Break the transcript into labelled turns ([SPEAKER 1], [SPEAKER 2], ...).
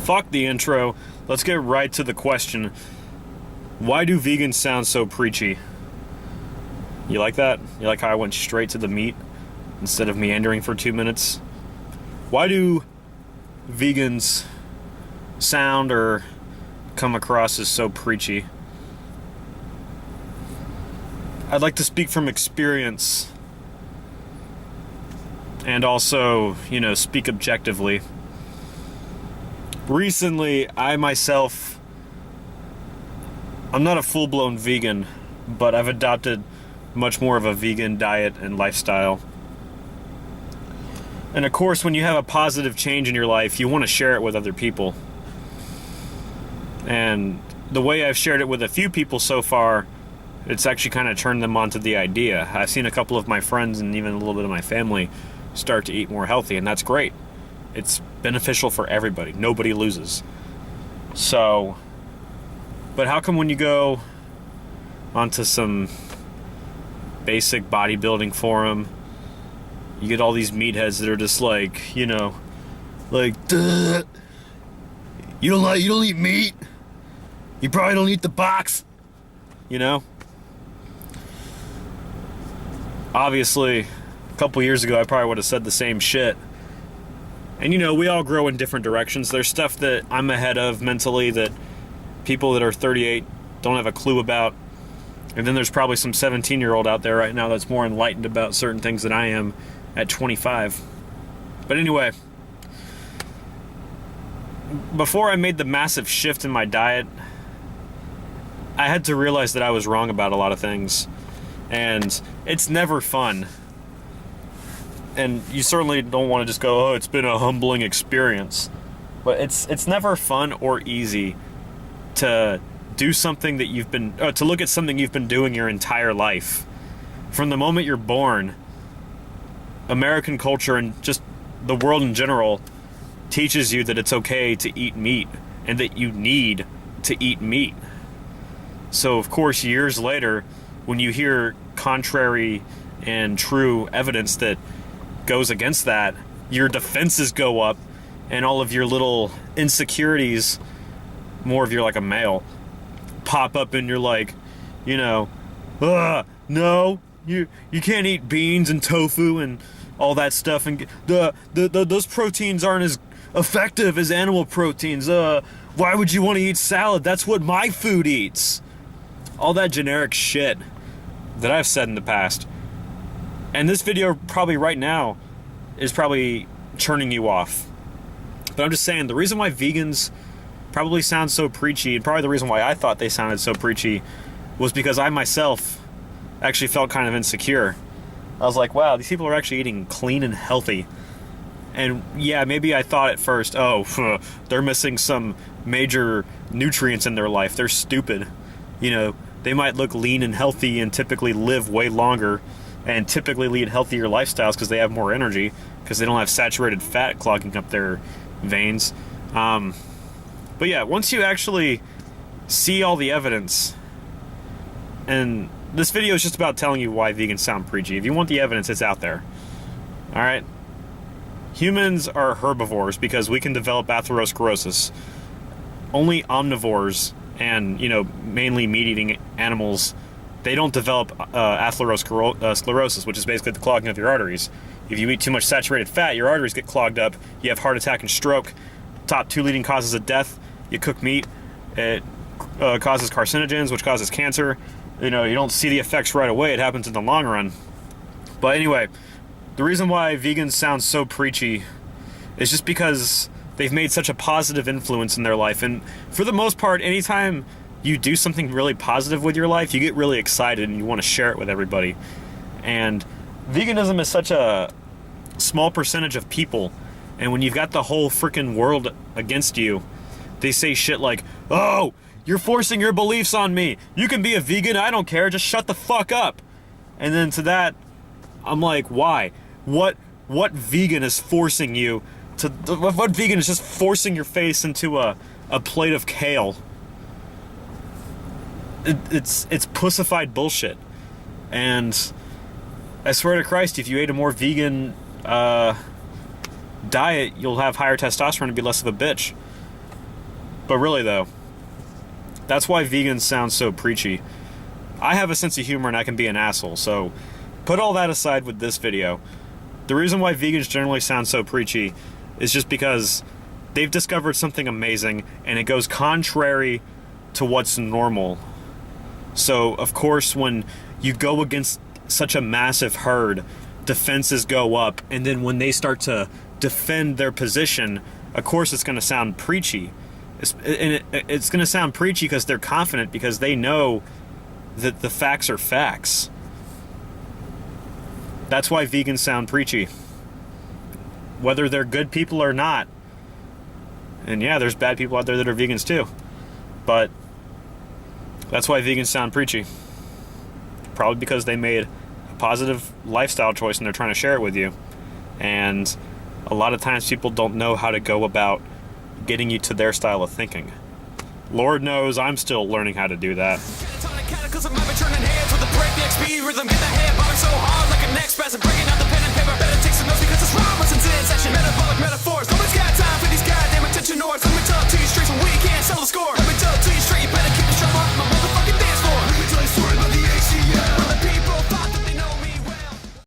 [SPEAKER 1] fuck the intro. Let's get right to the question. Why do vegans sound so preachy? You like that? You like how I went straight to the meat instead of meandering for 2 minutes? Why do vegans sound or come across as so preachy? I'd like to speak from experience and also, speak objectively. Recently, I'm not a full-blown vegan, but I've adopted much more of a vegan diet and lifestyle. And of course, when you have a positive change in your life, you want to share it with other people. And the way I've shared it with a few people so far, it's actually kind of turned them onto the idea. I've seen a couple of my friends and even a little bit of my family start to eat more healthy, and that's great. It's beneficial for everybody. Nobody loses. So, but how come when you go onto some basic bodybuilding forum, you get all these meatheads that are just like, duh, you don't eat meat? You probably don't eat the box, Obviously, a couple years ago, I probably would have said the same shit. And we all grow in different directions. There's stuff that I'm ahead of mentally that people that are 38 don't have a clue about. And then there's probably some 17-year-old out there right now that's more enlightened about certain things than I am at 25. But anyway, before I made the massive shift in my diet, I had to realize that I was wrong about a lot of things. And it's never fun. And you certainly don't want to just go, oh, it's been a humbling experience. But it's never fun or easy to do something that to look at something you've been doing your entire life. From the moment you're born, American culture and just the world in general teaches you that it's okay to eat meat and that you need to eat meat. So, of course, years later, when you hear contrary and true evidence that goes against that, your defenses go up and all of your little insecurities, more of you're like a male, pop up and you're like, no, you can't eat beans and tofu and all that stuff, and those proteins aren't as effective as animal proteins. Why would you want to eat salad? That's what my food eats. All that generic shit that I've said in the past. And this video probably right now is probably churning you off. But I'm just saying, the reason why vegans probably sound so preachy, and probably the reason why I thought they sounded so preachy, was because I myself actually felt kind of insecure. I was like, wow, these people are actually eating clean and healthy. And yeah, maybe I thought at first, they're missing some major nutrients in their life. They're stupid. They might look lean and healthy and typically live way longer and typically lead healthier lifestyles because they have more energy, because they don't have saturated fat clogging up their veins. But yeah, once you actually see all the evidence, and this video is just about telling you why vegans sound preachy. If you want the evidence, it's out there. Alright? Humans are herbivores because we can develop atherosclerosis. Only omnivores and, mainly meat-eating animals, they don't develop atherosclerosis, which is basically the clogging of your arteries. If you eat too much saturated fat, your arteries get clogged up, you have heart attack and stroke. Top 2 leading causes of death. You cook meat, it causes carcinogens, which causes cancer. You don't see the effects right away, it happens in the long run. But anyway, the reason why vegans sound so preachy is just because they've made such a positive influence in their life. And for the most part, anytime you do something really positive with your life, you get really excited and you want to share it with everybody. And veganism is such a small percentage of people, and when you've got the whole freaking world against you, they say shit like, oh, you're forcing your beliefs on me. You can be a vegan, I don't care, just shut the fuck up. And then to that, I'm like, why? What vegan is forcing you to, what vegan is just forcing your face into a plate of kale? It's pussified bullshit. And I swear to Christ, if you ate a more vegan diet, you'll have higher testosterone and be less of a bitch. But really though, that's why vegans sound so preachy. I have a sense of humor and I can be an asshole, so put all that aside with this video. The reason why vegans generally sound so preachy is just because they've discovered something amazing and it goes contrary to what's normal. So, of course, when you go against such a massive herd, defenses go up, and then when they start to defend their position, of course it's going to sound preachy. It's going to sound preachy because they're confident, because they know that the facts are facts. That's why vegans sound preachy. Whether they're good people or not. And yeah, there's bad people out there that are vegans too. But that's why vegans sound preachy. Probably because they made a positive lifestyle choice and they're trying to share it with you. And a lot of times people don't know how to go about getting you to their style of thinking. Lord knows I'm still learning how to do that.
[SPEAKER 2] Rhythm, get the head, bottom so hard like a neck spasm, breaking